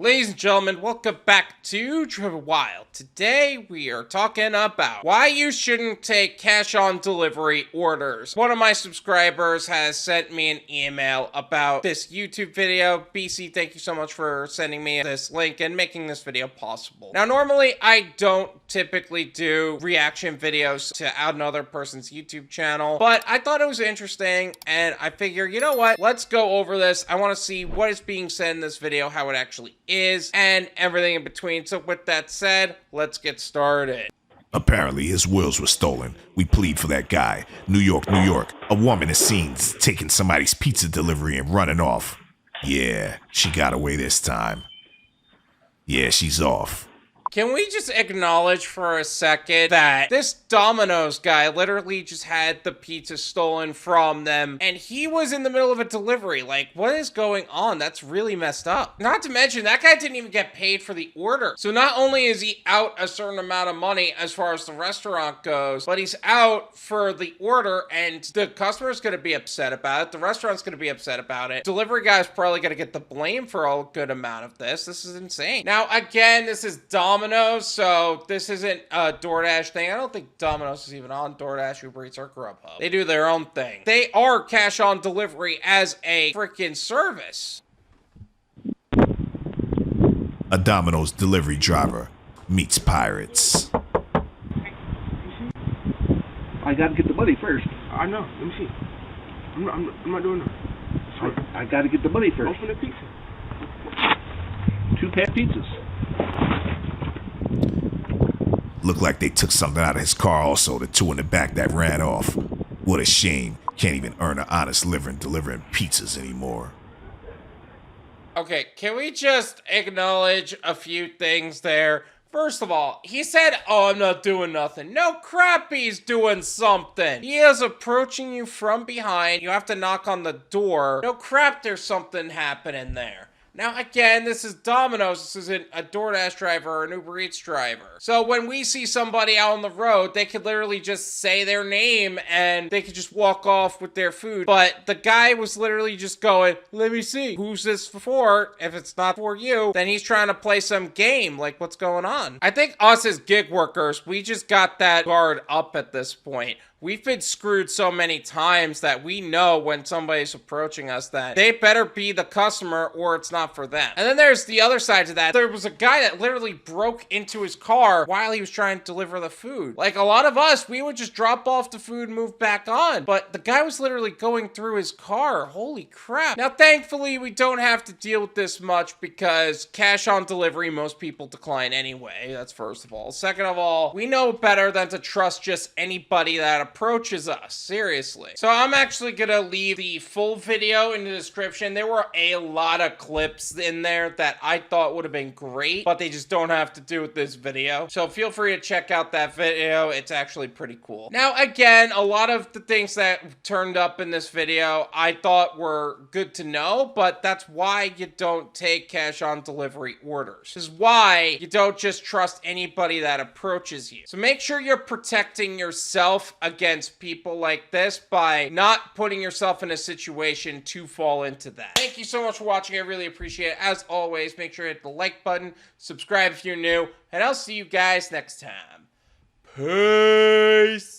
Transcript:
Ladies and gentlemen, welcome back to Trevor Wild. Today we are talking about why you shouldn't take cash on delivery orders. One of my subscribers has sent me an email about this YouTube video. BC, thank you so much for sending me this link and making this video possible. Now, normally I don't typically do reaction videos to another person's YouTube channel, but I thought it was interesting and I figure, you know what? Let's go over this. I want to see what is being said in this video, how it actually is, and everything in between. So with that said, let's get started. Apparently his wheels were stolen. We plead for that guy. New York, New York. A woman is seen taking somebody's pizza delivery and running off. Yeah, she got away this time. Yeah, she's off. Can we just acknowledge for a second that this Domino's guy literally just had the pizza stolen from them and he was in the middle of a delivery? Like, what is going on? That's really messed up. Not to mention, that guy didn't even get paid for the order. So not only is he out a certain amount of money as far as the restaurant goes, but he's out for the order and the customer's going to be upset about it. The restaurant's going to be upset about it. Delivery guy's probably going to get the blame for a good amount of this. This is insane. Now, again, this is Domino's, so this isn't a Doordash thing. I don't think Domino's is even on Doordash, UberEats, or Grubhub. They do their own thing. They are cash on delivery as a freaking service. A Domino's delivery driver meets pirates. I gotta get the money first. I know. Let me see. I'm not doing that. I gotta get the money first. Open the pizza. 2-pack pizzas. Looked like they took something out of his car also, the two in the back that ran off. What a shame. Can't even earn an honest living delivering pizzas anymore. Okay, can we just acknowledge a few things there? First of all, he said, oh, I'm not doing nothing. No crap, he's doing something. He is approaching you from behind. You have to knock on the door. No crap, there's something happening there. Now, again, this is Domino's. This isn't a Doordash driver or an Uber Eats driver. So when we see somebody out on the road, they could literally just say their name and they could just walk off with their food. But the guy was literally just going, let me see, who's this for? If it's not for you, then he's trying to play some game. Like, what's going on? I think us as gig workers, we just got that guard up at this point. We've been screwed so many times that we know when somebody's approaching us that they better be the customer or it's not for them. And then there's the other side to that. There was a guy that literally broke into his car while he was trying to deliver the food. Like a lot of us, we would just drop off the food and move back on. But the guy was literally going through his car. Holy crap. Now, thankfully, we don't have to deal with this much because cash on delivery, most people decline anyway. That's first of all. Second of all, we know better than to trust just anybody that approaches us, seriously. So I'm actually gonna leave the full video in the description. There were a lot of clips in there that I thought would have been great, but they just don't have to do with this video. So feel free to check out that video. It's actually pretty cool. Now, again, a lot of the things that turned up in this video I thought were good to know, but that's why you don't take cash on delivery orders. This is why you don't just trust anybody that approaches you. So make sure you're protecting yourself against people like this by not putting yourself in a situation to fall into that. Thank you so much for watching. I really appreciate it. As always, make sure to hit the like button, subscribe if you're new, and I'll see you guys next time. Peace!